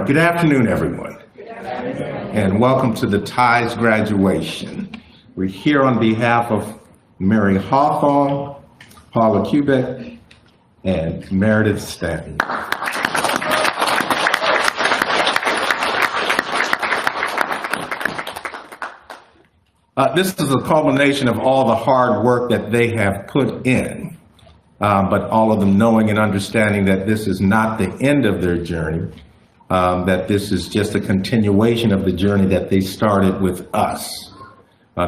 right, good afternoon, everyone. Good afternoon. And welcome to the T.I.E.S graduation. We're here on behalf of Mary Hawthorne, Paula Kubeck, and Meredith Stanton. This is a culmination of all the hard work that they have put in, but all of them knowing and understanding that this is not the end of their journey, that this is just a continuation of the journey that they started with us.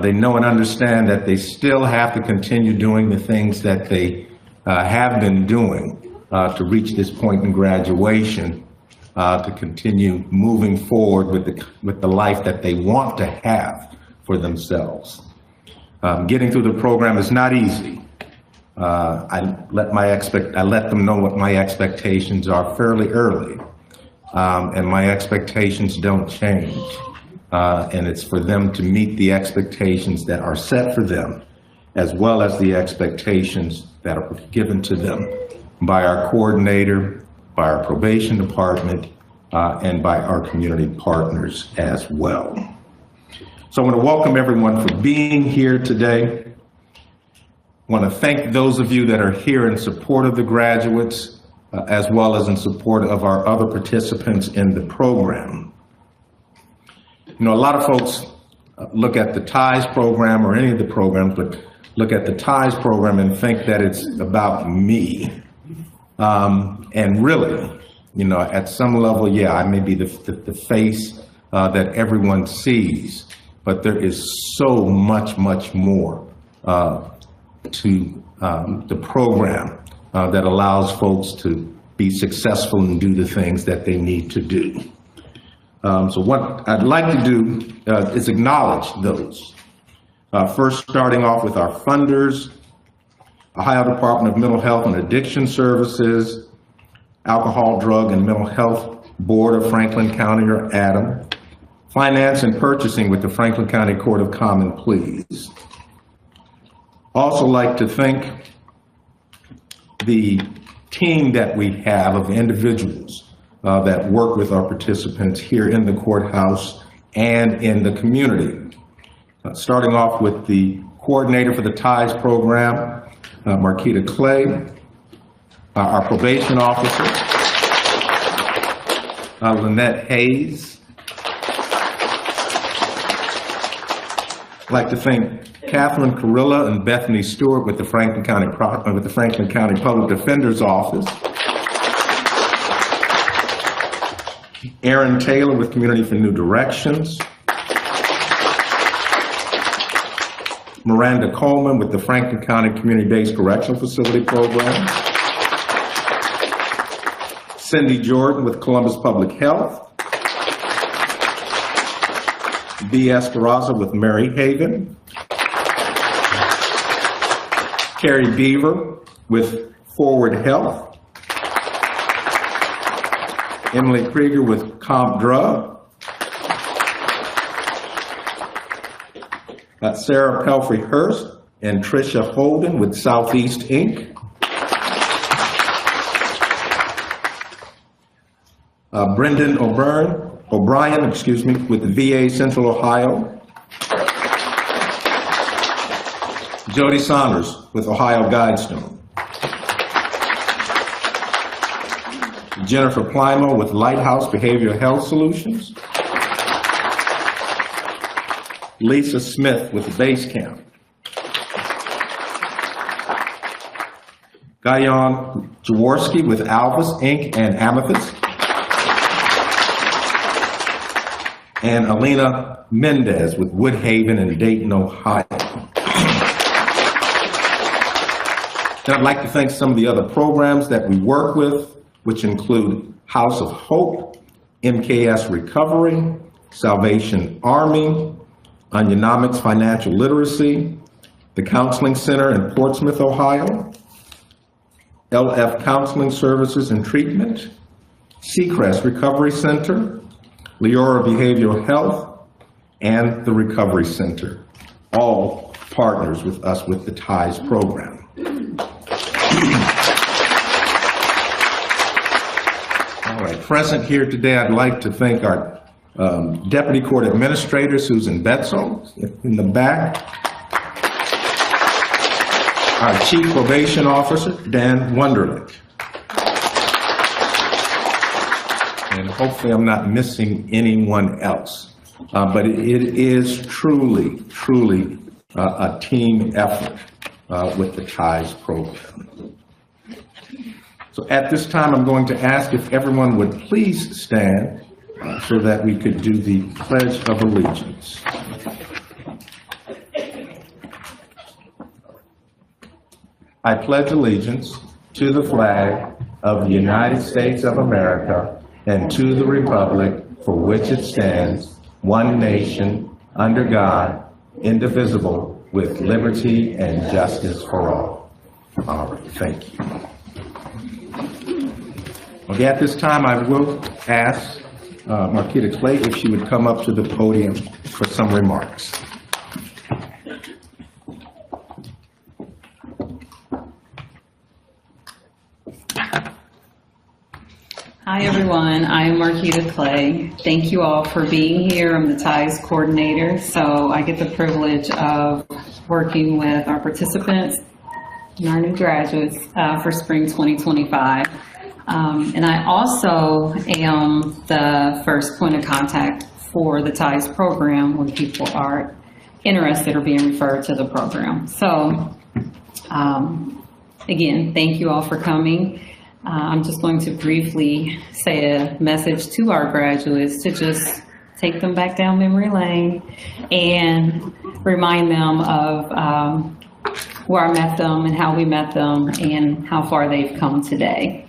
They know and understand that they still have to continue doing the things that they have been doing to reach this point in graduation, to continue moving forward with the life that they want to have for themselves. Getting through the program is not easy. I let them know what my expectations are fairly early, and my expectations don't change. And it's for them to meet the expectations that are set for them, as well as the expectations that are given to them by our coordinator, by our probation department, and by our community partners as well. So I want to welcome everyone for being here today. I want to thank those of you that are here in support of the graduates, as well as in support of our other participants in the program. You know, a lot of folks look at the T.I.E.S program or any of the programs, but look at the T.I.E.S program and think that it's about me. And really, you know, at some level, yeah, I may be the face that everyone sees, but there is so much more to the program that allows folks to be successful and do the things that they need to do. So what I'd like to do is acknowledge those. First, starting off with our funders, Ohio Department of Mental Health and Addiction Services, Alcohol, Drug, and Mental Health Board of Franklin County, or ADAM, Finance and Purchasing with the Franklin County Court of Common Pleas. Also like to thank the team that we have of individuals that work with our participants here in the courthouse and in the community. Starting off with the coordinator for the T.I.E.S program, Marquita Clay, our probation officer, Lynette Hayes. I'd like to thank Catherine Carilla and Bethany Stewart with the Franklin County Public Defender's Office. Aaron Taylor with Community for New Directions. Miranda Coleman with the Franklin County Community-Based Correctional Facility Program. Cindy Jordan with Columbus Public Health. B. Esperanza with Mary Haven. Carrie Beaver with Forward Health. Emily Krieger with Comp Drug. Sarah Pelfrey Hurst and Tricia Holden with Southeast Inc. Brendan O'Brien, with the VA Central Ohio. Jody Saunders with Ohio Guidestone. Jennifer Plimo with Lighthouse Behavioral Health Solutions. Lisa Smith with Base Camp. Guyon Jaworski with Alvis Inc. and Amethyst. And Alina Mendez with Woodhaven and Dayton, Ohio. And I'd like to thank some of the other programs that we work with, which include House of Hope, MKS Recovery, Salvation Army, Onionomics Financial Literacy, the Counseling Center in Portsmouth, Ohio, LF Counseling Services and Treatment, Seacrest Recovery Center, Leora Behavioral Health, and the Recovery Center, all partners with us with the T.I.E.S program. All right, present here today. I'd like to thank our Deputy Court Administrator, Susan Betzel, in the back. Our Chief Probation Officer, Dan Wunderlich. And hopefully I'm not missing anyone else. But it is truly, truly a team effort with the T.I.E.S program. So at this time, I'm going to ask if everyone would please stand so that we could do the Pledge of Allegiance. I pledge allegiance to the flag of the United States of America and to the republic for which it stands, one nation, under God, indivisible, with liberty and justice for all. All right, thank you. Okay, at this time, I will ask Marquita Clay if she would come up to the podium for some remarks. Hi, everyone. I am Marquita Clay. Thank you all for being here. I'm the T.I.E.S coordinator, so I get the privilege of working with our participants and our new graduates for spring 2025. And I also am the first point of contact for the T.I.E.S program when people are interested or being referred to the program. So, again, thank you all for coming. I'm just going to briefly say a message to our graduates to just take them back down memory lane and remind them of where I met them and how we met them and how far they've come today.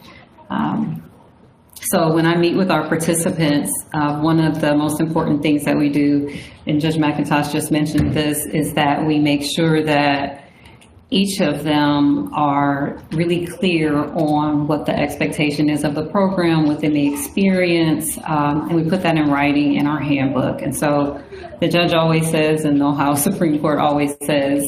So when I meet with our participants, one of the most important things that we do, and Judge McIntosh just mentioned this, is that we make sure that each of them are really clear on what the expectation is of the program within the experience, and we put that in writing in our handbook. And so the judge always says, and the Ohio Supreme Court always says,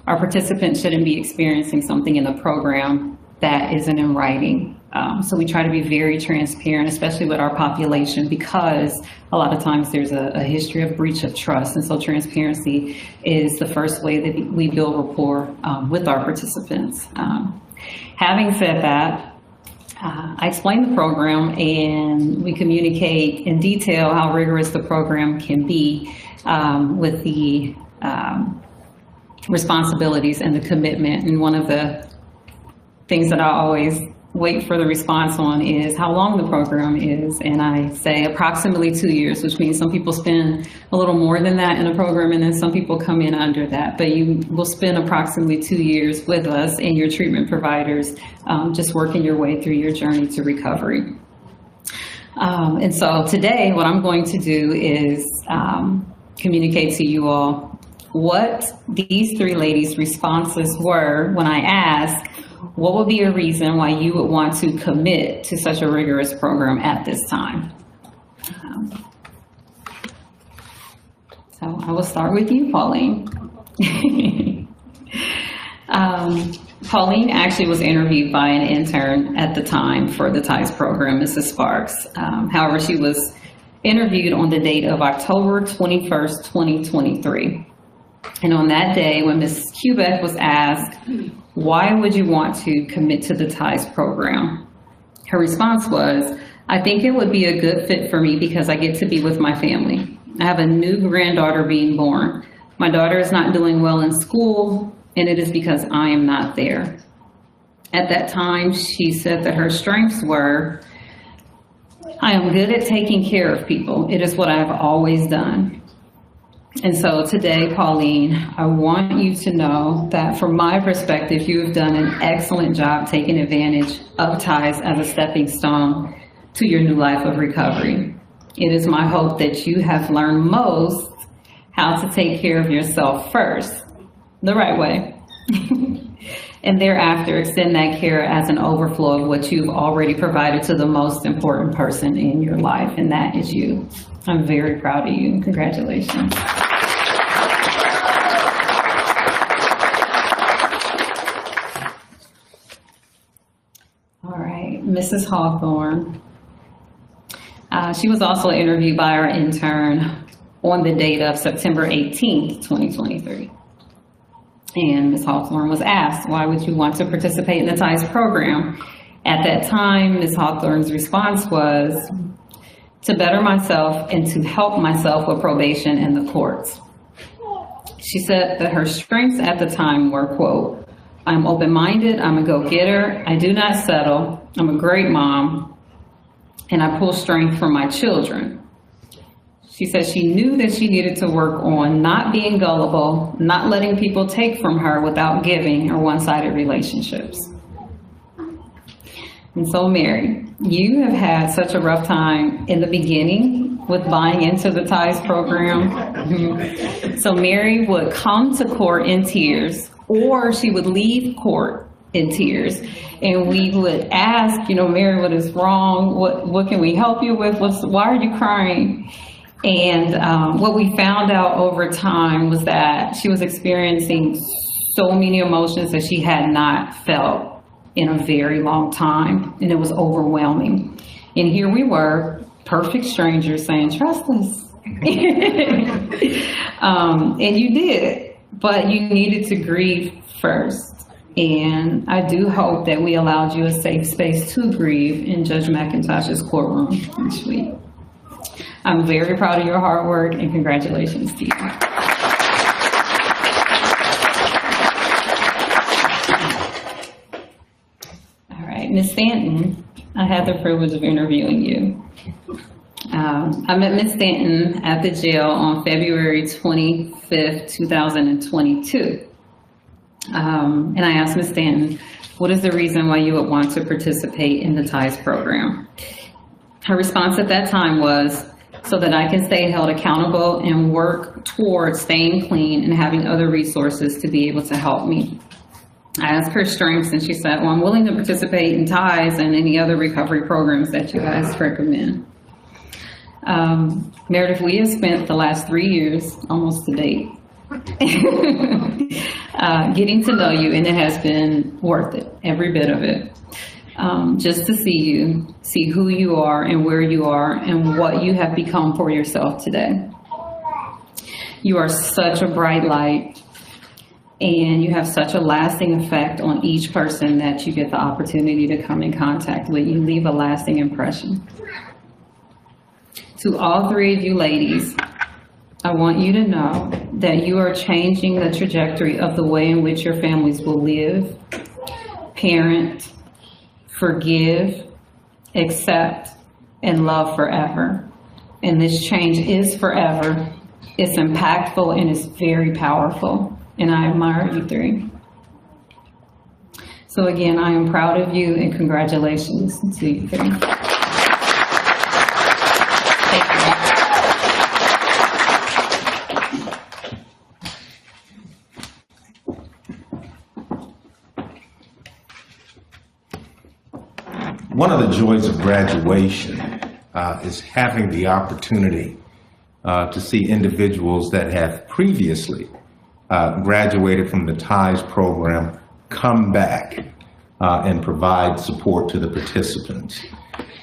our participants shouldn't be experiencing something in the program that isn't in writing. So we try to be very transparent, especially with our population, because a lot of times there's a history of breach of trust. And so transparency is the first way that we build rapport with our participants. Having said that, I explain the program and we communicate in detail how rigorous the program can be with the responsibilities and the commitment. And one of the things that I always wait for the response on is how long the program is. And I say approximately 2 years, which means some people spend a little more than that in a program and then some people come in under that. But you will spend approximately 2 years with us and your treatment providers, just working your way through your journey to recovery. And so today what I'm going to do is communicate to you all what these three ladies' responses were when I asked, what would be a reason why you would want to commit to such a rigorous program at this time? So I will start with you, Pauline. Pauline actually was interviewed by an intern at the time for the T.I.E.S program, Mrs. Sparks. However, she was interviewed on the date of October 21st, 2023. And on that day, when Ms. Kubeck was asked, why would you want to commit to the T.I.E.S program? Her response was, I think it would be a good fit for me because I get to be with my family. I have a new granddaughter being born. My daughter is not doing well in school, and it is because I am not there. At that time, she said that her strengths were, I am good at taking care of people. It is what I have always done. And so today, Pauline, I want you to know that from my perspective, you have done an excellent job taking advantage of T.I.E.S as a stepping stone to your new life of recovery. It is my hope that you have learned most how to take care of yourself first, the right way, and thereafter extend that care as an overflow of what you've already provided to the most important person in your life, and that is you. I'm very proud of you. Congratulations. All right, Mrs. Hawthorne. She was also interviewed by our intern on the date of September 18th, 2023. And Ms. Hawthorne was asked, why would you want to participate in the T.I.E.S program? At that time, Ms. Hawthorne's response was, to better myself and to help myself with probation and the courts. She said that her strengths at the time were, quote, I'm open-minded, I'm a go-getter, I do not settle, I'm a great mom, and I pull strength from my children. She said she knew that she needed to work on not being gullible, not letting people take from her without giving, or one-sided relationships. And so, Mary, you have had such a rough time in the beginning with buying into the T.I.E.S program. So Mary would come to court in tears, or she would leave court in tears. And we would ask, Mary, what is wrong? What can we help you with? Why are you crying? And what we found out over time was that she was experiencing so many emotions that she had not felt in a very long time, and it was overwhelming. And here we were, perfect strangers, saying, trust us. And you did, but you needed to grieve first. And I do hope that we allowed you a safe space to grieve in Judge McIntosh's courtroom each week. I'm very proud of your hard work, and congratulations to you. All right, Ms. Stanton, I had the privilege of interviewing you. I met Ms. Stanton at the jail on February 25th, 2022. And I asked Ms. Stanton, what is the reason why you would want to participate in the T.I.E.S program? Her response at that time was, so that I can stay held accountable and work towards staying clean and having other resources to be able to help me. I asked her strengths, and she said, well, I'm willing to participate in T.I.E.S and any other recovery programs that you guys recommend. Meredith, we have spent the last 3 years, almost to date, getting to know you, and it has been worth it, every bit of it. Just to see you, see who you are and where you are and what you have become for yourself today. You are such a bright light, and you have such a lasting effect on each person that you get the opportunity to come in contact with. You leave a lasting impression. To all three of you ladies, I want you to know that you are changing the trajectory of the way in which your families will live, parent, forgive, accept, and love forever. And this change is forever. It's impactful and it's very powerful. And I admire you three. So again, I am proud of you and congratulations to you three. Thank you. One of the joys of graduation is having the opportunity to see individuals that have previously graduated from the T.I.E.S program come back and provide support to the participants.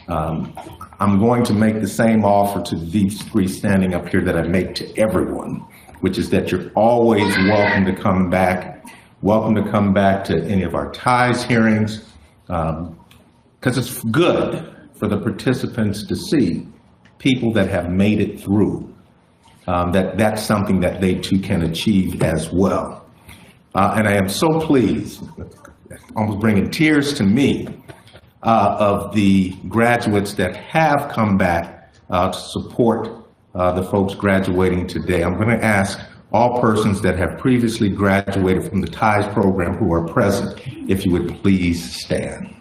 I'm going to make the same offer to these three standing up here that I make to everyone, which is that you're always welcome to come back. Welcome to come back to any of our T.I.E.S hearings, because it's good for the participants to see people that have made it through. That's something that they too can achieve as well. And I am so pleased, almost bringing tears to me, of the graduates that have come back to support the folks graduating today. I'm going to ask all persons that have previously graduated from the T.I.E.S program who are present, if you would please stand.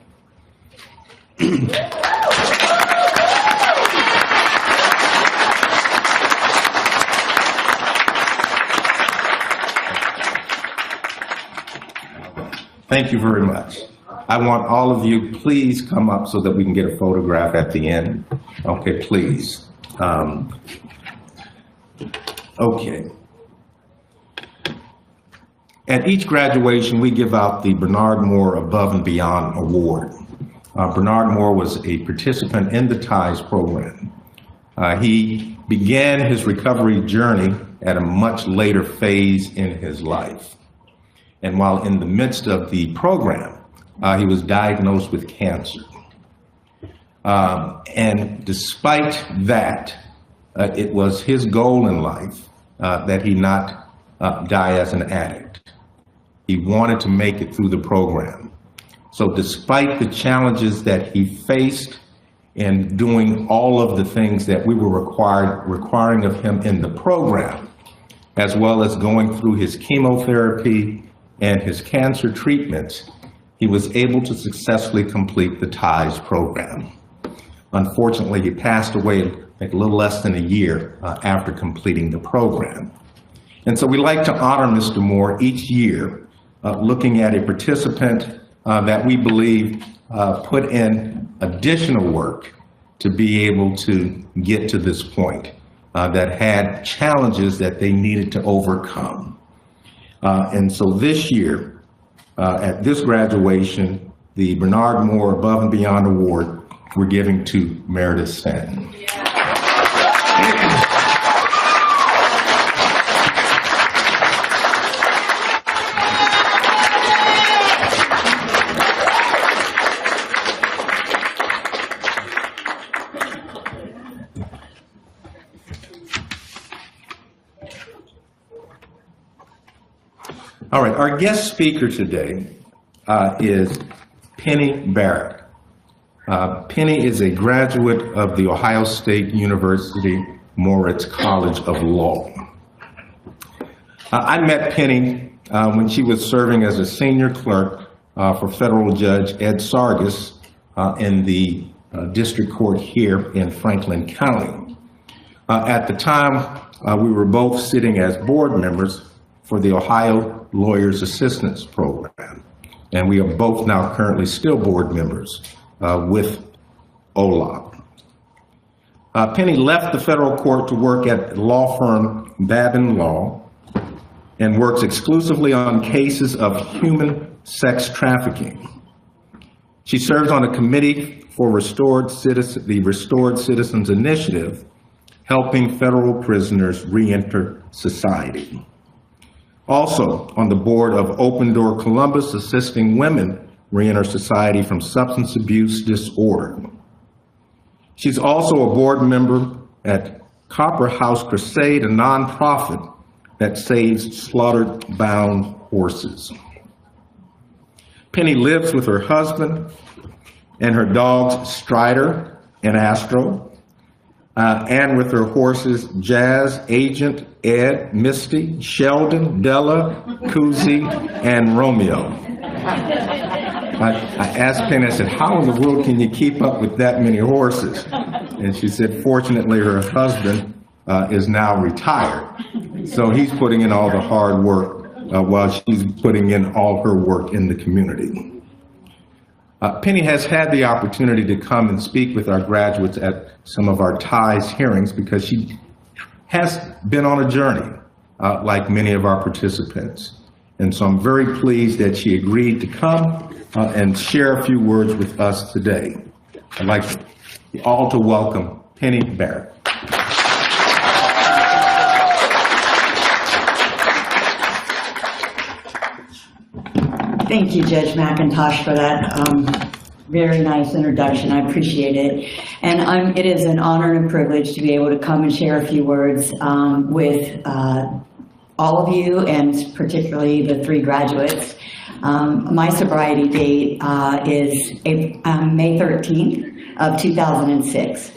Thank you very much. I want all of you, please come up so that we can get a photograph at the end. Okay, please. Okay. At each graduation, we give out the Bernard Moore Above and Beyond Award. Bernard Moore was a participant in the T.I.E.S program. He began his recovery journey at a much later phase in his life. And while in the midst of the program, he was diagnosed with cancer. And despite that, it was his goal in life that he not die as an addict. He wanted to make it through the program. So despite the challenges that he faced in doing all of the things that we were requiring of him in the program, as well as going through his chemotherapy and his cancer treatments, he was able to successfully complete the T.I.E.S program. Unfortunately, he passed away like a little less than a year after completing the program. And so we like to honor Mr. Moore each year, looking at a participant that we believe put in additional work to be able to get to this point, that had challenges that they needed to overcome. And so this year, at this graduation, the Bernard Moore Above and Beyond Award we're giving to Meredith Stanton. All right, our guest speaker today is Penny Barrett. Penny is a graduate of the Ohio State University Moritz College of Law. I met Penny when she was serving as a senior clerk for federal judge Ed Sargis in the district court here in Franklin County. At the time, we were both sitting as board members for the Ohio Lawyers Assistance Program, and we are both now currently still board members with OLA. Penny left the federal court to work at law firm Babin Law and works exclusively on cases of human sex trafficking. She serves on a committee for the Restored Citizens Initiative, helping federal prisoners re-enter society. Also on the board of Open Door Columbus, assisting women re-enter society from substance abuse disorder. She's also a board member at Copper House Crusade, a nonprofit that saves slaughtered bound horses. Penny lives with her husband and her dogs Strider and Astro, and with her horses Jazz, Agent, Ed, Misty, Sheldon, Della, Koozie, and Romeo. I asked Penny, I said, how in the world can you keep up with that many horses? And she said, fortunately, her husband is now retired. So he's putting in all the hard work while she's putting in all her work in the community. Penny has had the opportunity to come and speak with our graduates at some of our T.I.E.S hearings because she has been on a journey like many of our participants. And so I'm very pleased that she agreed to come and share a few words with us today. I'd like you all to welcome Penny Barrett. Thank you, Judge McIntosh, for that very nice introduction. I appreciate it. And it is an honor and a privilege to be able to come and share a few words with all of you, and particularly the three graduates. My sobriety date is May 13th of 2006.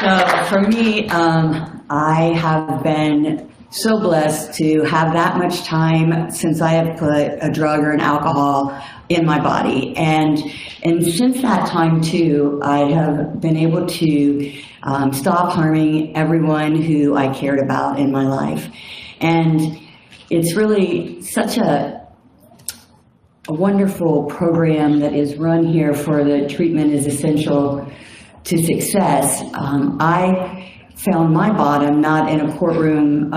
So for me, I have been so blessed to have that much time since I have put a drug or an alcohol in my body. And since that time too, I have been able to stop harming everyone who I cared about in my life. And it's really such a wonderful program that is run here for the Treatment is Essential to Success. I found my bottom not in a courtroom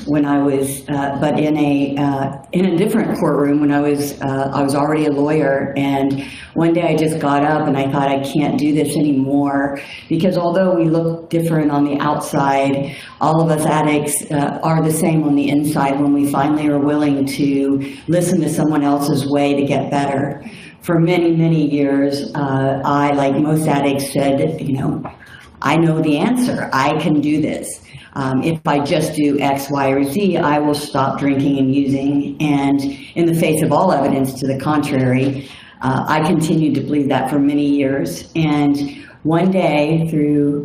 when I was, but in a different courtroom when I was already a lawyer. And one day I just got up and I thought, I can't do this anymore, because although we look different on the outside, all of us addicts are the same on the inside when we finally are willing to listen to someone else's way to get better. For many, many years, I, like most addicts, said, you know, I know the answer. I can do this. If I just do X, Y, or Z, I will stop drinking and using. And in the face of all evidence to the contrary, I continued to believe that for many years. And one day, through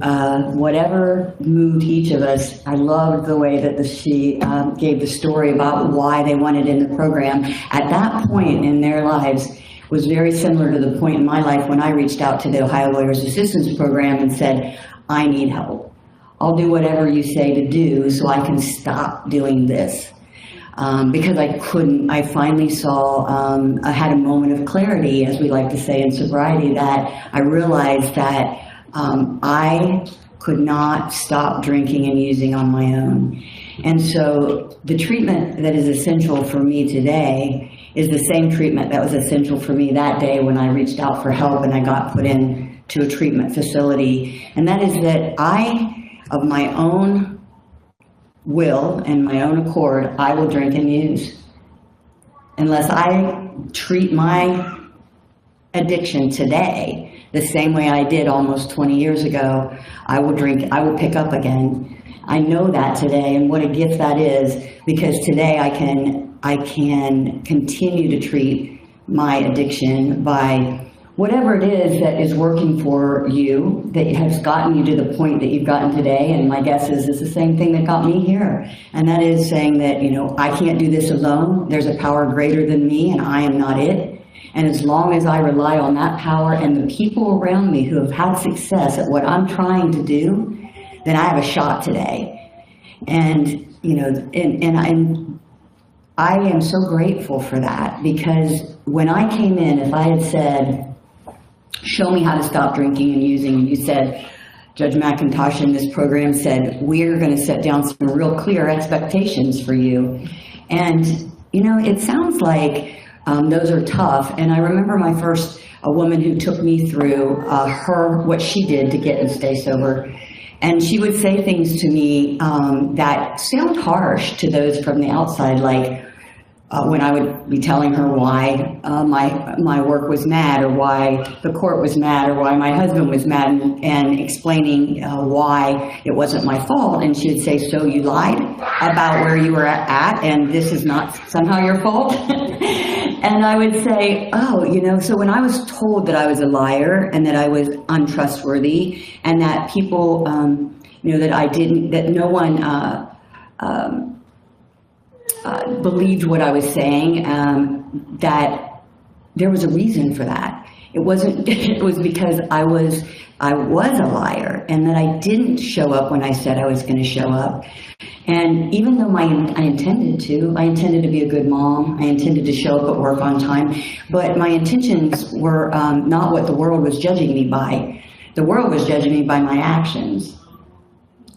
whatever moved each of us, I loved the way that she gave the story about why they wanted in the program. At that point in their lives, was very similar to the point in my life when I reached out to the Ohio Lawyers Assistance Program and said, I need help. I'll do whatever you say to do so I can stop doing this. Because I couldn't, I finally saw, I had a moment of clarity, as we like to say in sobriety, that I realized that I could not stop drinking and using on my own. And so the treatment that is essential for me today is the same treatment that was essential for me that day when I reached out for help and I got put into a treatment facility. And that is that I, of my own will and my own accord, I will drink and use. Unless I treat my addiction today the same way I did almost 20 years ago, I will drink, I will pick up again. I know that today, and what a gift that is, because today I can continue to treat my addiction by whatever it is that is working for you, that has gotten you to the point that you've gotten today. And my guess is it's the same thing that got me here. And that is saying that, you know, I can't do this alone. There's a power greater than me, and I am not it. And as long as I rely on that power and the people around me who have had success at what I'm trying to do, then I have a shot today. And, you know, and I am so grateful for that, because when I came in, if I had said, show me how to stop drinking and using, and you said, Judge McIntosh in this program said, we're going to set down some real clear expectations for you. And, you know, it sounds like those are tough. And I remember a woman who took me through what she did to get and stay sober. And she would say things to me that sound harsh to those from the outside, like when I would be telling her why my work was mad, or why the court was mad, or why my husband was mad, and explaining why it wasn't my fault. And she would say, so you lied about where you were at, and this is not somehow your fault? And I would say, oh, you know, so when I was told that I was a liar and that I was untrustworthy, and that people, you know, that no one believed what I was saying, that there was a reason for that. It was because I was a liar, and that I didn't show up when I said I was going to show up. And even though I intended to be a good mom, I intended to show up at work on time, but my intentions were not what the world was judging me by. The world was judging me by my actions.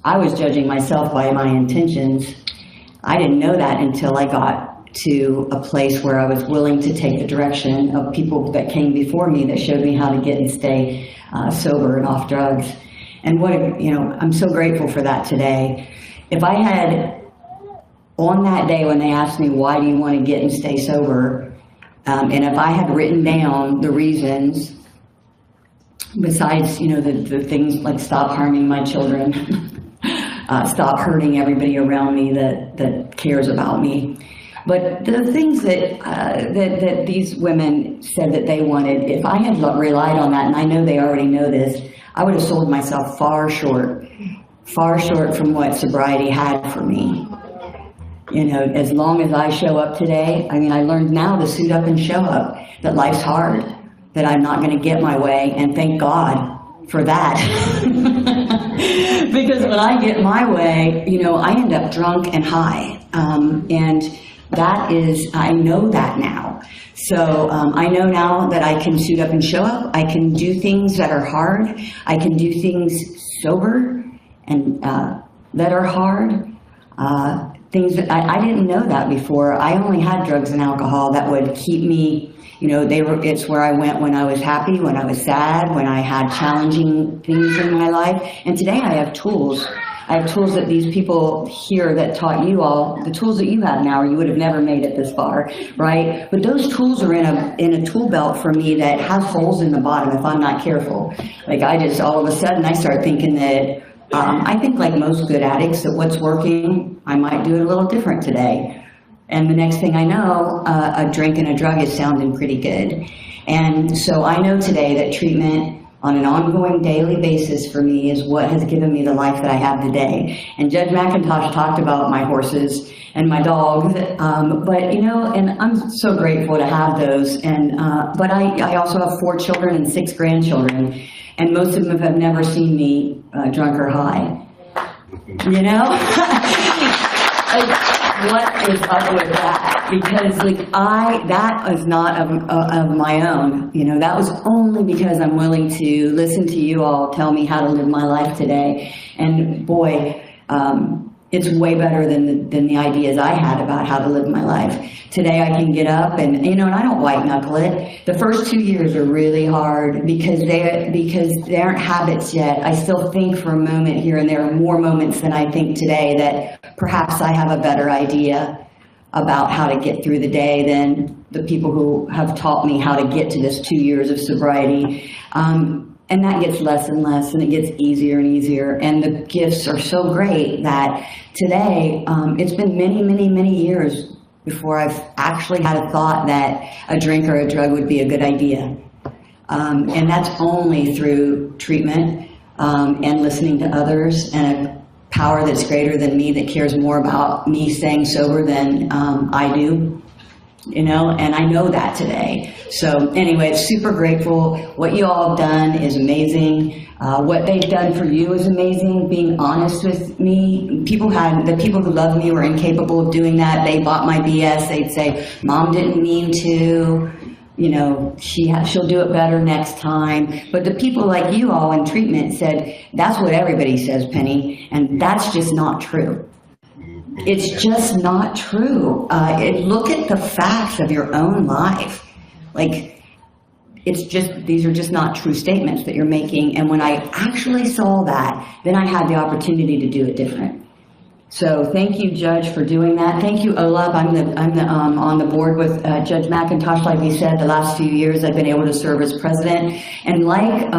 I was judging myself by my intentions. I didn't know that until I got to a place where I was willing to take the direction of people that came before me that showed me how to get and stay sober and off drugs. And I'm so grateful for that today. If I had, on that day when they asked me, why do you want to get and stay sober? And if I had written down the reasons, besides, you know, the things like stop harming my children, stop hurting everybody around me that cares about me. But the things that these women said that they wanted, if I had relied on that, and I know they already know this, I would have sold myself far short from what sobriety had for me. You know, as long as I show up today, I mean, I learned now to suit up and show up, that life's hard, that I'm not going to get my way, and thank God for that. Because when I get my way, you know, I end up drunk and high. And that is, I know that now. So I know now that I can suit up and show up. I can do things that are hard. I can do things sober. and that are hard. Things that I didn't know that before. I only had drugs and alcohol that would keep me, you know, it's where I went when I was happy, when I was sad, when I had challenging things in my life. And today I have tools. I have tools that these people here that taught you all, the tools that you have now, or you would have never made it this far, right? But those tools are in a tool belt for me that has holes in the bottom if I'm not careful. Like all of a sudden I start thinking that, I think like most good addicts, that what's working, I might do it a little different today. And the next thing I know, a drink and a drug is sounding pretty good. And so I know today that treatment on an ongoing daily basis for me is what has given me the life that I have today. And Judge McIntosh talked about my horses and my dogs, but you know, and I'm so grateful to have those. And but I also have 4 children and 6 grandchildren, and most of them have never seen me drunk or high. You know, like, what is up with that? Because like that is not of my own. You know, that was only because I'm willing to listen to you all tell me how to live my life today. And boy, it's way better than the ideas I had about how to live my life. Today I can get up and, you know, and I don't white knuckle it. The first 2 years are really hard because they aren't habits yet. I still think for a moment here and there are more moments than I think today that perhaps I have a better idea about how to get through the day than the people who have taught me how to get to this 2 years of sobriety. And that gets less and less, and it gets easier and easier. And the gifts are so great that today, it's been many, many, many years before I've actually had a thought that a drink or a drug would be a good idea. And that's only through treatment and listening to others and a power that's greater than me that cares more about me staying sober than I do. You know, and I know that today. So anyway, super grateful. What you all have done is amazing. What they've done for you is amazing. Being honest with me, the people who loved me were incapable of doing that. They bought my BS. They'd say, Mom didn't mean to. You know, she'll do it better next time. But the people like you all in treatment said, that's what everybody says, Penny, and that's just not true. It's just not true. Look at the facts of your own life. Like, these are just not true statements that you're making. And when I actually saw that, then I had the opportunity to do it different. So thank you, Judge, for doing that. Thank you, Olaf. I'm on the board with Judge McIntosh. Like he said, the last few years I've been able to serve as president. And like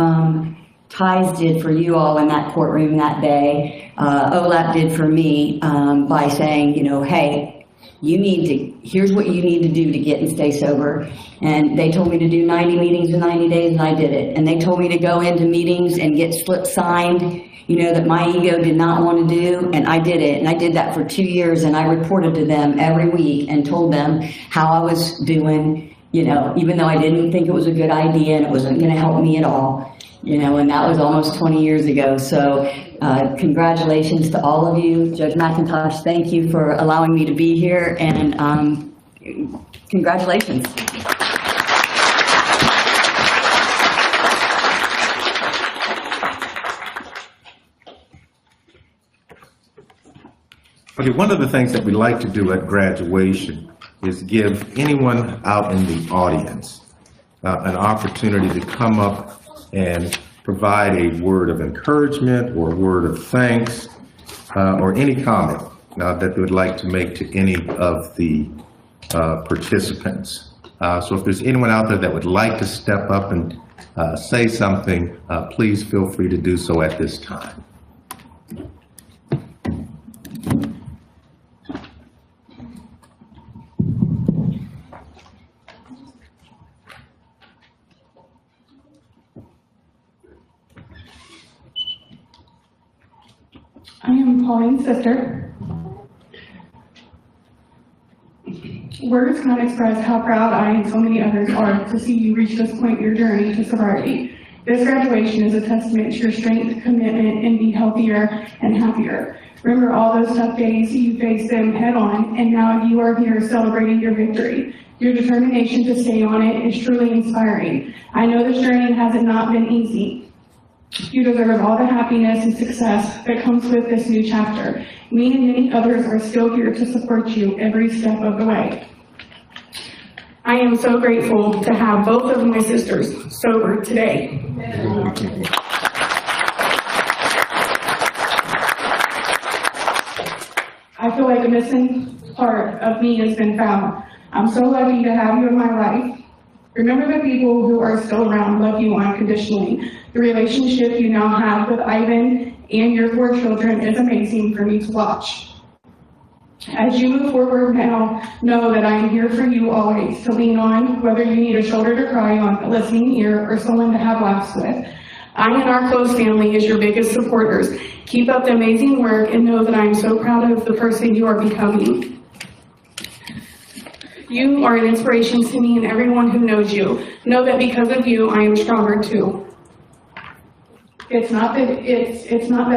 T.I.E.S did for you all in that courtroom that day, Olaf did for me by saying, you know, hey, here's what you need to do to get and stay sober. And they told me to do 90 meetings in 90 days, and I did it. And they told me to go into meetings and get slips signed, you know, that my ego did not want to do, and I did it. And I did that for 2 years, and I reported to them every week and told them how I was doing, you know, even though I didn't think it was a good idea and it wasn't going to help me at all. You know, and that was almost 20 years ago. So congratulations to all of you. Judge McIntosh, thank you for allowing me to be here, and congratulations. Okay, one of the things that we like to do at graduation is give anyone out in the audience an opportunity to come up and provide a word of encouragement or a word of thanks or any comment that they would like to make to any of the participants. So if there's anyone out there that would like to step up and say something, please feel free to do so at this time. I am Pauline's sister. Words cannot express how proud I and so many others are to see you reach this point in your journey to sobriety. This graduation is a testament to your strength, commitment, and be healthier and happier. Remember all those tough days, you faced them head on, and now you are here celebrating your victory. Your determination to stay on it is truly inspiring. I know this journey has not been easy. You deserve all the happiness and success that comes with this new chapter. Me and many others are still here to support you every step of the way. I am so grateful to have both of my sisters sober today. I feel like a missing part of me has been found. I'm so lucky to have you in my life. Remember, the people who are still around love you unconditionally. The relationship you now have with Ivan and your 4 children is amazing for me to watch. As you move forward now, know that I am here for you always to lean on, whether you need a shoulder to cry on, a listening ear, or someone to have laughs with. I and our close family is your biggest supporters. Keep up the amazing work and know that I am so proud of the person you are becoming. You are an inspiration to me and everyone who knows you. Know that because of you, I am stronger too. It's not that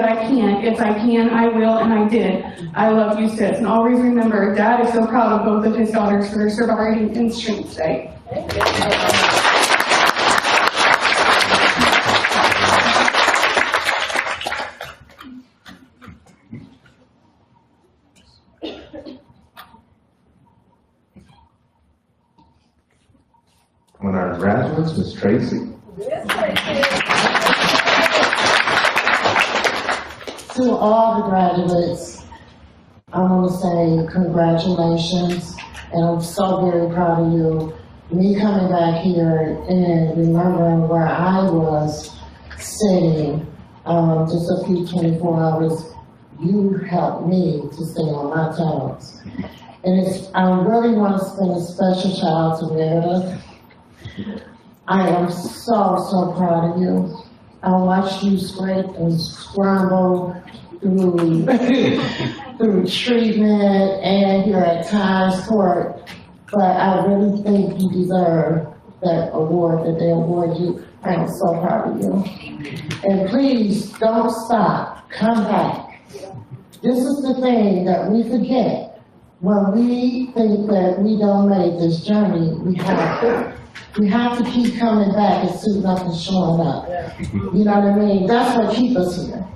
I can't, it's I can, I will, and I did. I love you, sis. And always remember, Dad is so proud of both of his daughters for their sobriety and strength today. One of our graduates, Ms. Tracy. To all the graduates, I want to say congratulations, and I'm so very proud of you. Me coming back here and remembering where I was sitting just a few 24 hours, you helped me to stay on my toes. And I really want to spend a special shout out to Meredith. I am so proud of you. I watched you scrape and scramble through treatment and you're at T.I.E.S court, but I really think you deserve that award that they award you. I am so proud of you. And please don't stop, come back. This is the thing that we forget. When we think that we don't make this journey, we have to keep coming back and suiting up and showing up. You know what I mean? That's what keeps us here.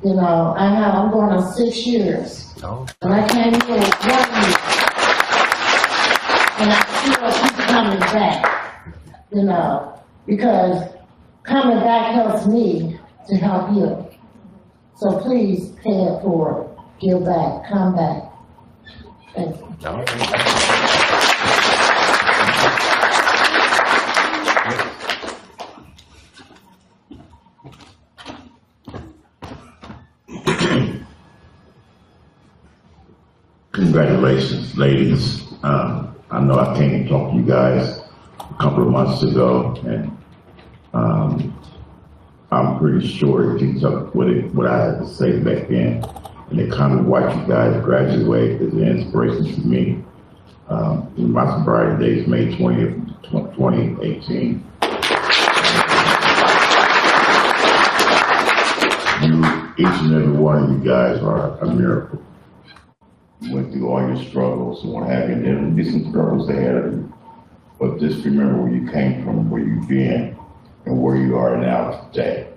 You know, I'm going on 6 years. And I came here 1 year. And I still keep coming back. You know, because coming back helps me to help you. So please pay it forward. Give back. Come back. Thank you. Congratulations, ladies. I know I came and talked to you guys a couple of months ago, and I'm pretty sure if you took what I had to say back then, and they kind of watch you guys graduate is an inspiration to me. My sobriety date is May 20th, 2018. Each and every one of you guys are a miracle. You went through all your struggles and what have you, and there will be some struggles ahead of you. But just remember where you came from, where you've been, and where you are now today.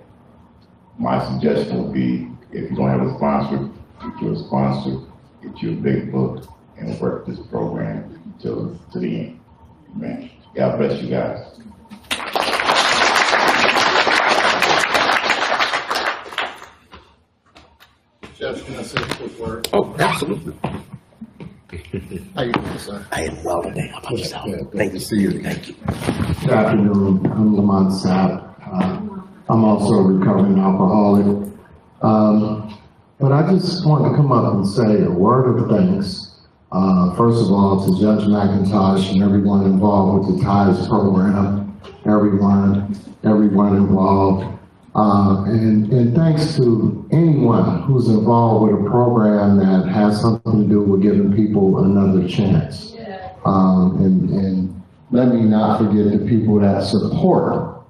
My suggestion would be, if you don't have a sponsor, get you a sponsor, get you a big book, and work this program to the end. Amen. God bless you guys. Jeff, can I say a quick word? Oh, absolutely. How you doing, sir? I am well today. How about yourself? Thank you. See you. Thank you. Good afternoon. I'm Lamont Sapp. I'm also a recovering alcoholic. But I just wanted to come up and say a word of thanks. First of all, to Judge McIntosh and everyone involved with the T.I.E.S program, everyone involved. And thanks to anyone who's involved with a program that has something to do with giving people another chance. And let me not forget the people that support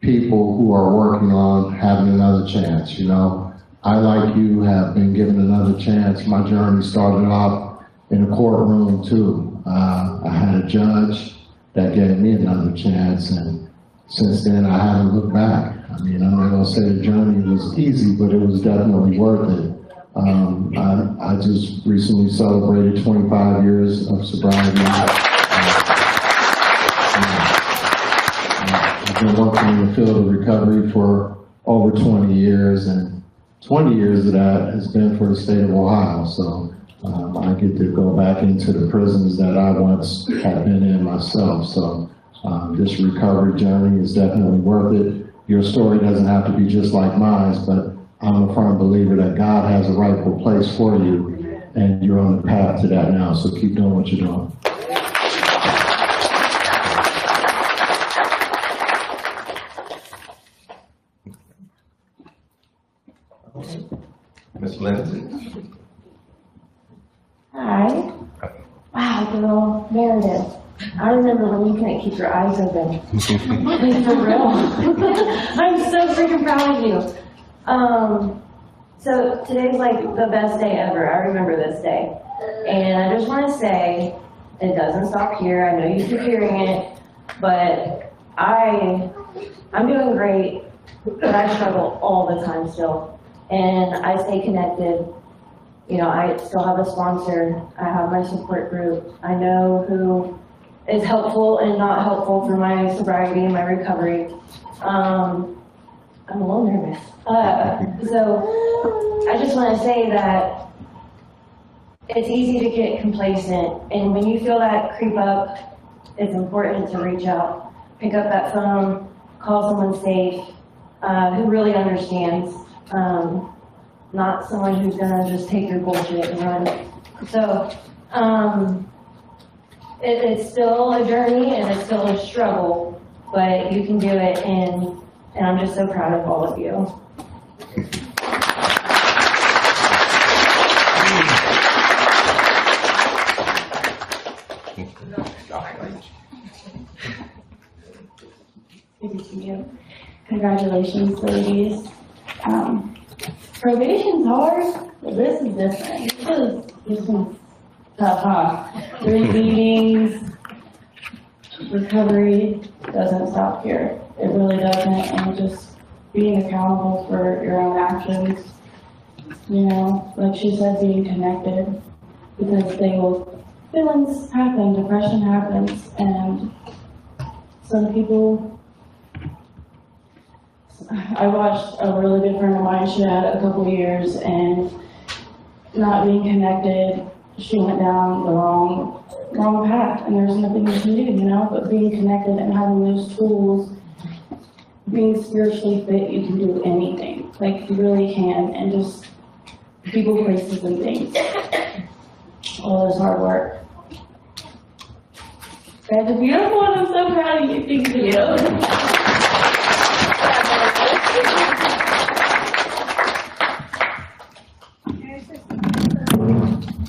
people who are working on having another chance. You know, I, like you, have been given another chance. My journey started off in a courtroom too. I had a judge that gave me another chance, and since then, I haven't looked back. I mean, I'm not gonna say the journey was easy, but it was definitely worth it. I just recently celebrated 25 years of sobriety. I've been working in the field of recovery for over 20 years, and 20 years of that has been for the state of Ohio. So I get to go back into the prisons that I once had been in myself. So this recovery journey is definitely worth it. Your story doesn't have to be just like mine, but I'm a firm believer that God has a rightful place for you, and you're on the path to that now. So keep doing what you're doing. Ms. Lindsay? Hi. Wow, girl, Meredith. I remember when you couldn't keep your eyes open. Like, for real. I'm so freaking proud of you. So today's like the best day ever. I remember this day. And I just want to say, it doesn't stop here. I know you keep hearing it, but I'm doing great, but I struggle all the time still. And I stay connected. You know, I still have a sponsor. I have my support group. I know who is helpful and not helpful for my sobriety and my recovery. I'm a little nervous. So I just want to say that it's easy to get complacent. And when you feel that creep up, it's important to reach out, pick up that phone, call someone safe, who really understands. Not someone who's gonna just take your bullshit and run. So, it's still a journey and it's still a struggle, but you can do it, and I'm just so proud of all of you. Good to see you. Congratulations, ladies. Probation's hard, but this is different. This is tough, huh? 3 meetings, recovery doesn't stop here. It really doesn't, and just being accountable for your own actions. You know, like she said, being connected, because feelings happen, depression happens, and some people. I watched a really good friend of mine, she had a couple of years, and not being connected, she went down the wrong path, and there's nothing you can do, you know, but being connected and having those tools, being spiritually fit, you can do anything, like you really can, and just people, places, and things. All this hard work. You guys are beautiful, and I'm so proud of you. Thank you.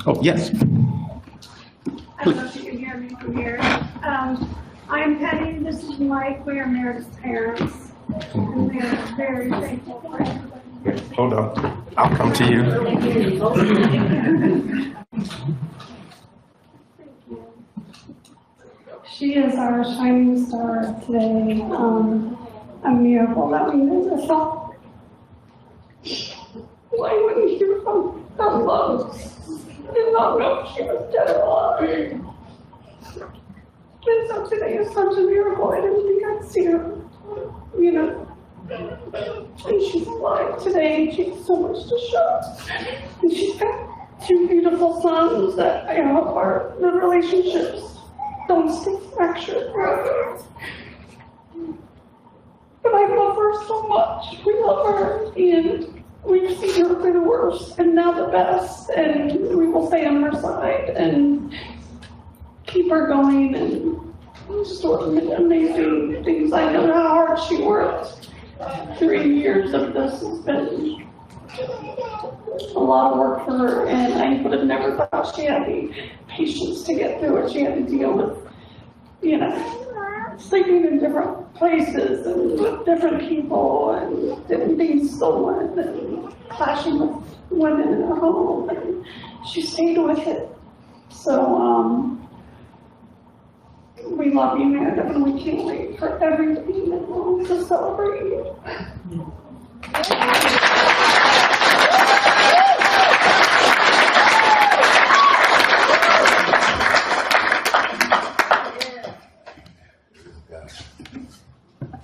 Oh, yes. I don't know if you can hear me from here. I'm Penny, this is Mike, we are Meredith's parents, and we are very thankful for everybody. Hold on. I'll come to you. She is our shining star today, a miracle that we never saw. Why wouldn't you from her love? Did not know she was dead or alive. And so today is such a miracle. I didn't think I'd see her, you know. And she's alive today, and she has so much to show. And she's got 2 beautiful sons that I hope the relationships don't stay fractured forever. But I love her so much. We love her, and we've seen her through the worst and now the best, and we will stay on her side and keep her going, and just amazing things. I know how hard she worked. 3 years of this has been a lot of work for her, and I would have never thought she had the patience to get through it. She had to deal with, you know, sleeping in different places and with different people and getting things stolen and clashing with women in her home, and she stayed with it. So we love you, Meredith, and we can't wait for everything that belongs to celebrate you.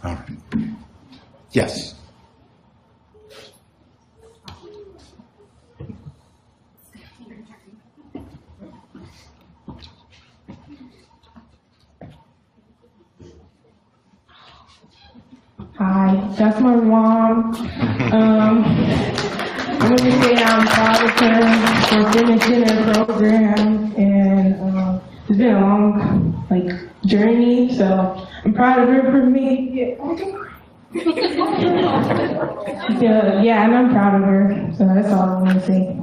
All right. Yes. Hi, that's my mom. I'm gonna say I'm proud of her for finishing her program, and it's been a long, journey. So I'm proud of her for me. Yeah, and I'm proud of her. So that's all I want to say.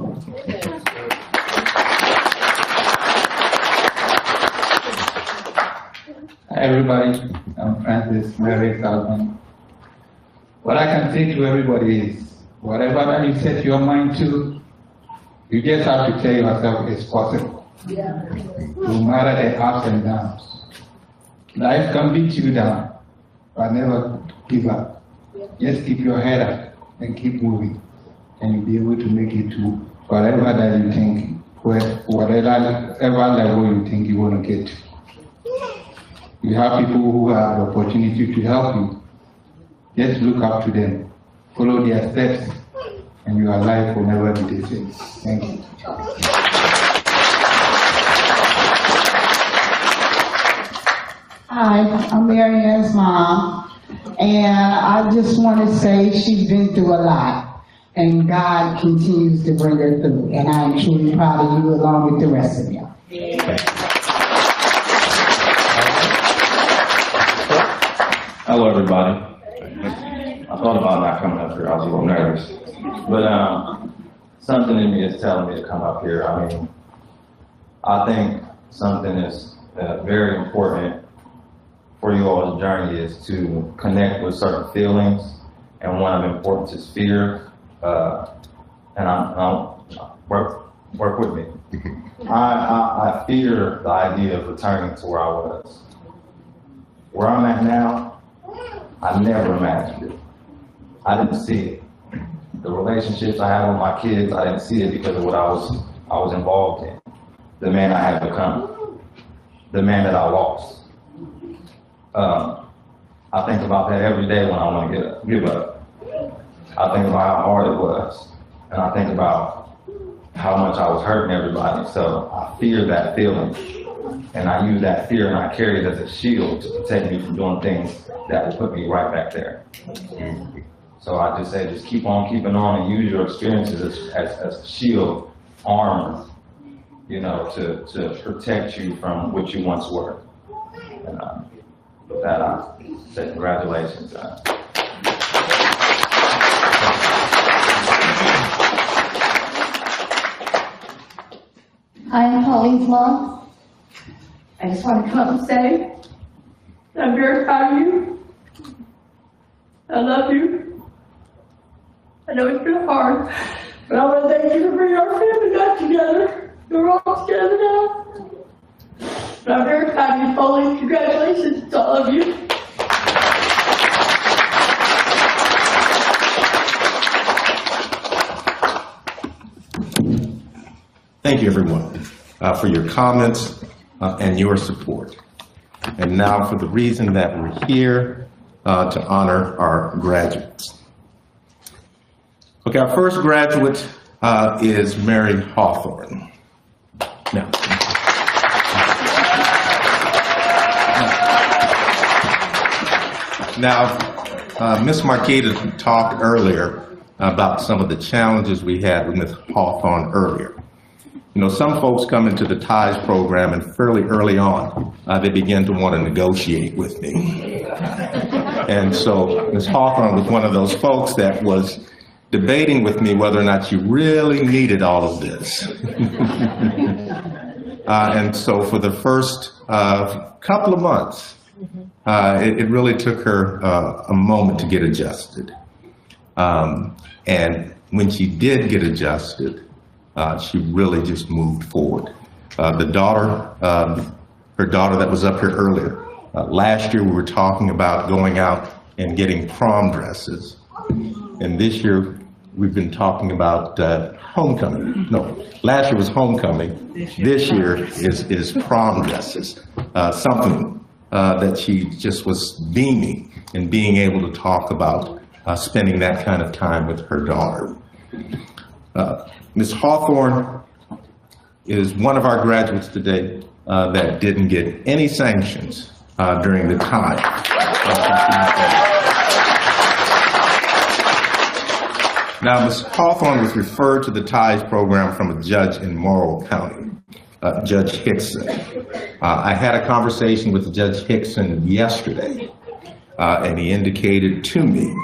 Hi everybody, I'm Francis, Mary Hawthorne. What I can say to everybody is, whatever that you set your mind to, you just have to tell yourself it's possible. No matter the ups and downs. Life can beat you down, but never give up. Just keep your head up and keep moving, and you'll be able to make it to whatever that you think, whatever level you think you want to get to. You have people who have the opportunity to help you. Just look up to them, follow their steps, and your life will never be the same. Thank you. Hi, I'm Mary Ann's mom, and I just want to say she's been through a lot, and God continues to bring her through, and I am truly proud of you along with the rest of you. Hello, everybody. I thought about not coming up here. I was a little nervous, but something in me is telling me to come up here. I mean, I think something is very important for you all's journey is to connect with certain feelings, and one of importance is fear. And I work with me. I fear the idea of returning to where I was. Where I'm at now, I never imagined it. I didn't see it. The relationships I have with my kids, I didn't see it because of what I was involved in. The man I had become, the man that I lost. I think about that every day when I want to give up. I think about how hard it was, and I think about how much I was hurting everybody. So I fear that feeling, and I use that fear and I carry it as a shield to protect me from doing things that will put me right back there. So I just say, just keep on keeping on and use your experiences as a shield, armor, you know, to protect you from what you once were. And with that, I say congratulations. I'm Pauline's mom. I just want to come up and say that I'm very proud of you. I love you. I know it's been hard, but I want to thank you for bringing our family back together. We're all together now. But I'm very proud of you, Pauline. Congratulations to all of you. Thank you, everyone, for your comments and your support. And now for the reason that we're here to honor our graduates. Okay, our first graduate is Mary Hawthorne. Now, Ms. Marquita talked earlier about some of the challenges we had with Ms. Hawthorne earlier. You know, some folks come into the T.I.E.S program and fairly early on, they begin to want to negotiate with me. And so Ms. Hawthorne was one of those folks that was debating with me whether or not you really needed all of this. And so for the first couple of months, it really took her a moment to get adjusted. And when she did get adjusted, she really just moved forward. The daughter her daughter that was up here earlier. Last year, we were talking about going out and getting prom dresses. And this year, we've been talking about homecoming. No, last year was homecoming. This year is prom dresses. Something that she just was beaming and being able to talk about spending that kind of time with her daughter. Ms. Hawthorne is one of our graduates today that didn't get any sanctions during the time. Now, Ms. Hawthorne was referred to the T.I.E.S program from a judge in Morrow County, Judge Hickson. I had a conversation with Judge Hickson yesterday, and he indicated to me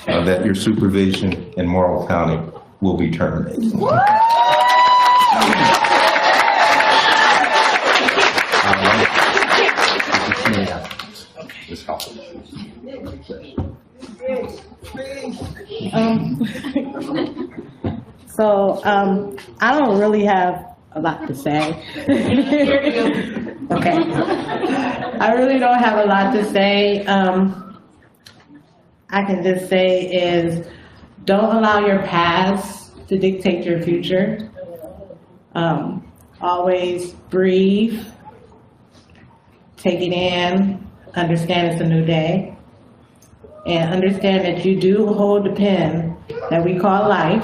that your supervision in Morrow County will be terminated. I don't really have a lot to say. Okay. I really don't have a lot to say. I can just say is don't allow your past to dictate your future. Always breathe, take it in, understand it's a new day, and understand that you do hold the pen that we call life.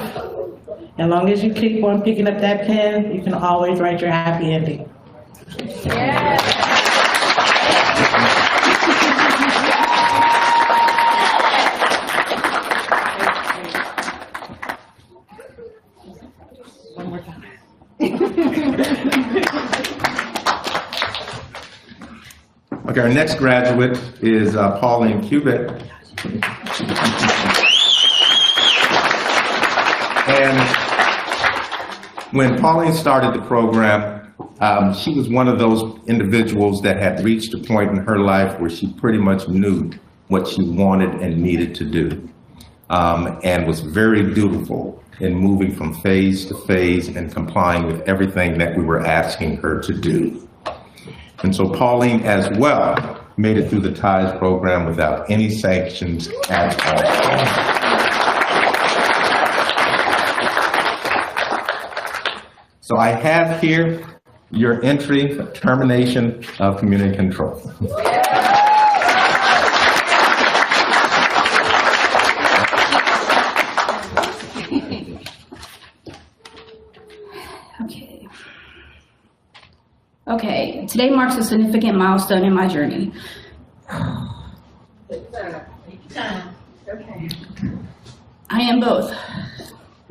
As long as you keep on picking up that pen, you can always write your happy ending. Yeah. One more time. Okay, our next graduate is Pauline Kubeck. And when Pauline started the program, she was one of those individuals that had reached a point in her life where she pretty much knew what she wanted and needed to do, and was very dutiful in moving from phase to phase and complying with everything that we were asking her to do. And so Pauline as well made it through the T.I.E.S program without any sanctions at all. So I have here your entry of termination of community control. Okay, today marks a significant milestone in my journey. I am both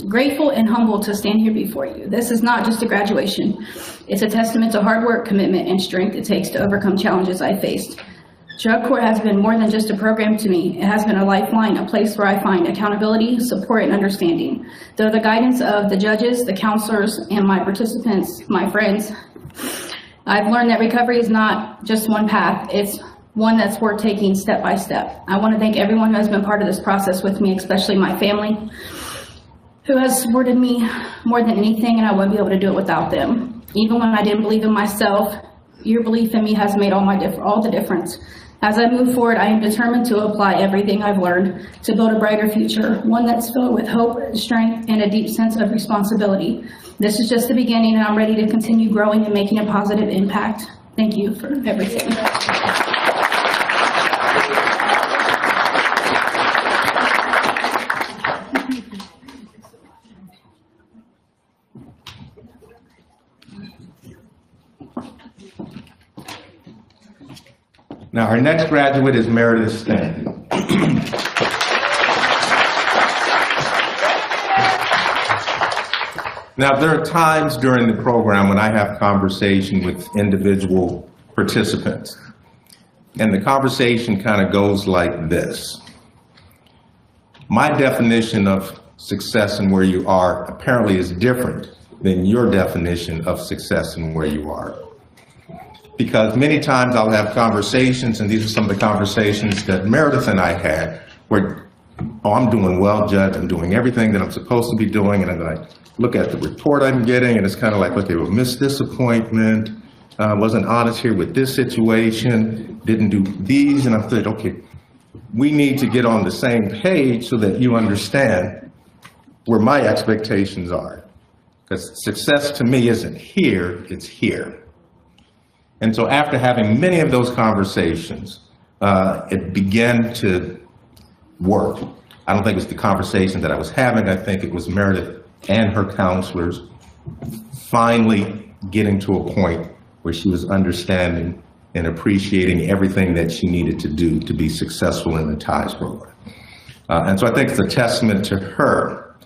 grateful and humbled to stand here before you. This is not just a graduation. It's a testament to hard work, commitment, and strength it takes to overcome challenges I faced. Drug court has been more than just a program to me. It has been a lifeline, a place where I find accountability, support, and understanding. Through the guidance of the judges, the counselors, and my participants, my friends, I've learned that recovery is not just one path. It's one that's worth taking step by step. I want to thank everyone who has been part of this process with me, especially my family, who has supported me more than anything, and I wouldn't be able to do it without them. Even when I didn't believe in myself, your belief in me has made all the difference. As I move forward, I am determined to apply everything I've learned to build a brighter future, one that's filled with hope, strength, and a deep sense of responsibility. This is just the beginning, and I'm ready to continue growing and making a positive impact. Thank you for everything. Now, our next graduate is Meredith Stanton. Now, there are times during the program when I have conversation with individual participants, and the conversation kind of goes like this. My definition of success and where you are apparently is different than your definition of success and where you are. Because many times I'll have conversations, and these are some of the conversations that Meredith and I had, where, oh, I'm doing well, Judge, I'm doing everything that I'm supposed to be doing, and I'm going to look at the report I'm getting, and it's kind of like, okay, well, missed this appointment, wasn't honest here with this situation, didn't do these, and I said, okay, we need to get on the same page so that you understand where my expectations are. Because success to me isn't here, it's here. And so after having many of those conversations, it began to work. I don't think it was the conversation that I was having. I think it was Meredith and her counselors finally getting to a point where she was understanding and appreciating everything that she needed to do to be successful in the T.I.E.S program. And so I think it's a testament to her,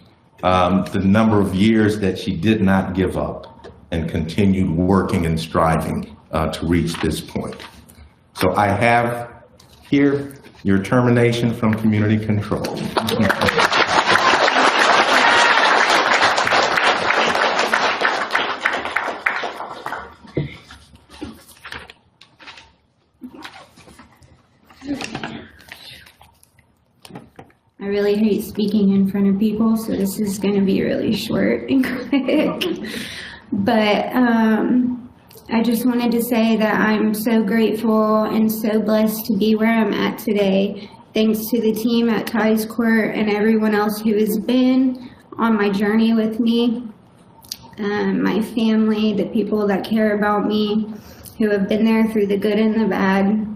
the number of years that she did not give up and continued working and striving to reach this point. So I have here your termination from community control. I really hate speaking in front of people, so this is going to be really short and quick. But I just wanted to say that I'm so grateful and so blessed to be where I'm at today. Thanks to the team at T.I.E.S Court and everyone else who has been on my journey with me, my family, the people that care about me, who have been there through the good and the bad.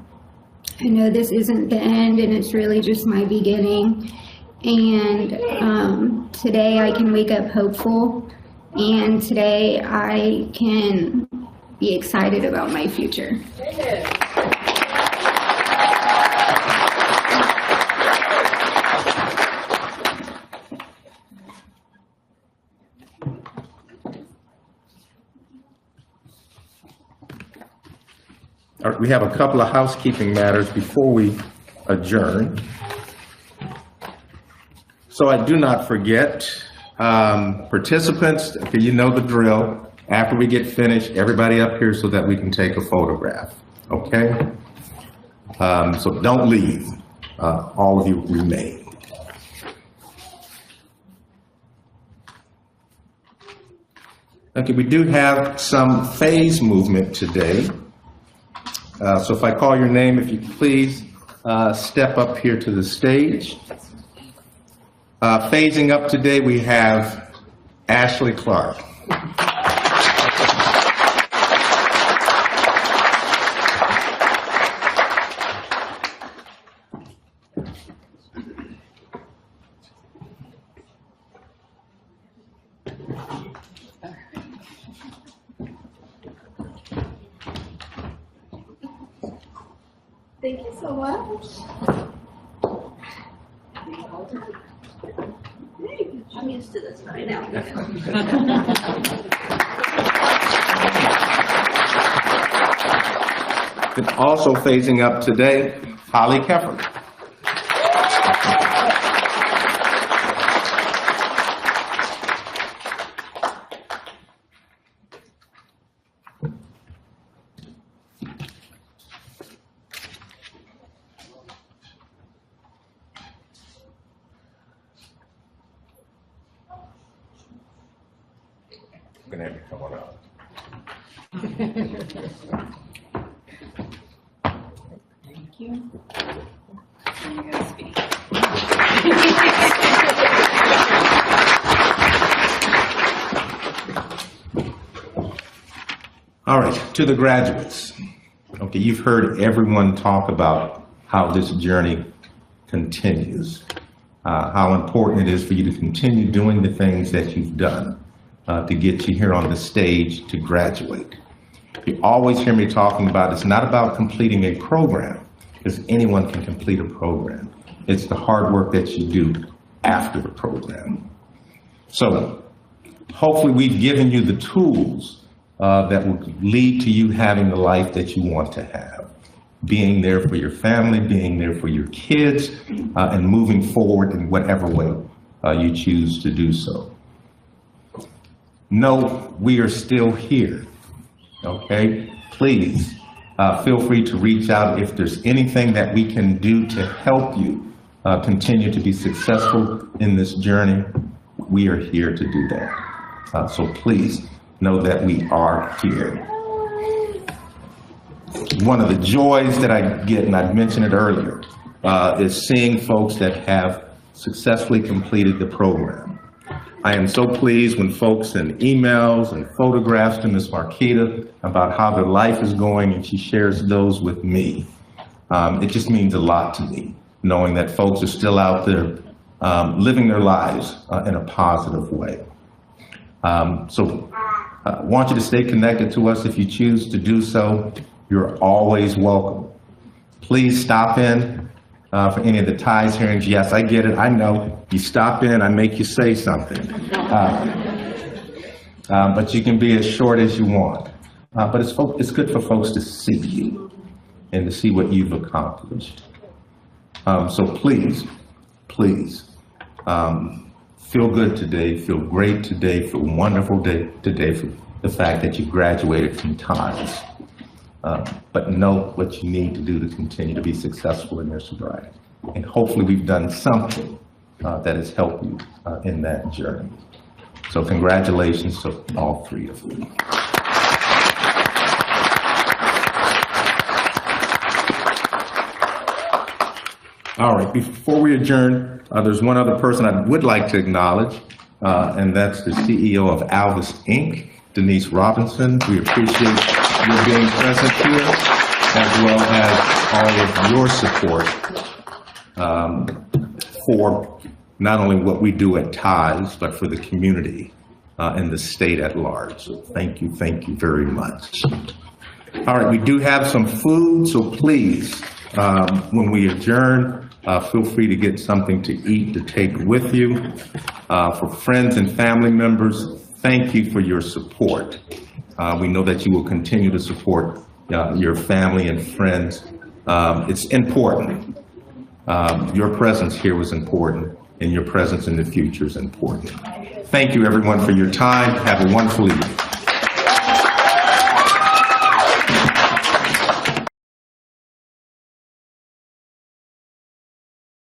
I know this isn't the end, and it's really just my beginning. And today I can wake up hopeful, and today I can be excited about my future. All right, we have a couple of housekeeping matters before we adjourn. So I do not forget, participants, okay, you know the drill. After we get finished, everybody up here so that we can take a photograph, okay? So don't leave, all of you remain. Okay, we do have some phase movement today. So if I call your name, if you please step up here to the stage. Phasing up today, we have Ashley Clark. Thank you so much. I'm used to this by now. And also phasing up today, Holly Keffer. I'm gonna have you come on up. Thank you. I'm gonna speak. All right, to the graduates. Okay, you've heard everyone talk about how this journey continues, how important it is for you to continue doing the things that you've done to get you here on the stage to graduate. You always hear me talking about it's not about completing a program, because anyone can complete a program. It's the hard work that you do after the program. So hopefully we've given you the tools that will lead to you having the life that you want to have. Being there for your family, being there for your kids, and moving forward in whatever way you choose to do so. No, we are still here, okay? Please feel free to reach out if there's anything that we can do to help you continue to be successful in this journey. We are here to do that. So please know that we are here. one of the joys that I get, and I mentioned it earlier, is seeing folks that have successfully completed the program. I am so pleased when folks send emails and photographs to Ms. Marquita about how their life is going, and she shares those with me. It just means a lot to me, knowing that folks are still out there living their lives in a positive way. So I want you to stay connected to us if you choose to do so. You're always welcome. Please stop in for any of the T.I.E.S hearings. Yes, I get it. I know. You stop in, I make you say something. But you can be as short as you want. But it's good for folks to see you and to see what you've accomplished. So please, feel good today, feel great today, feel wonderful today for the fact that you graduated from T.I.E.S. But know what you need to do to continue to be successful in your sobriety. And hopefully we've done something that has helped you in that journey. So congratulations to all three of you. All right, before we adjourn, there's one other person I would like to acknowledge, and that's the CEO of Alvis Inc., Denise Robinson. We appreciate you being present here, as well as all of your support for not only what we do at T.I.E.S, but for the community and the state at large. So thank you very much. All right, we do have some food, so please, when we adjourn, feel free to get something to eat to take with you. For friends and family members, thank you for your support. We know that you will continue to support your family and friends. It's important. Your presence here was important, and your presence in the future is important. Thank you, everyone, for your time. Have a wonderful evening.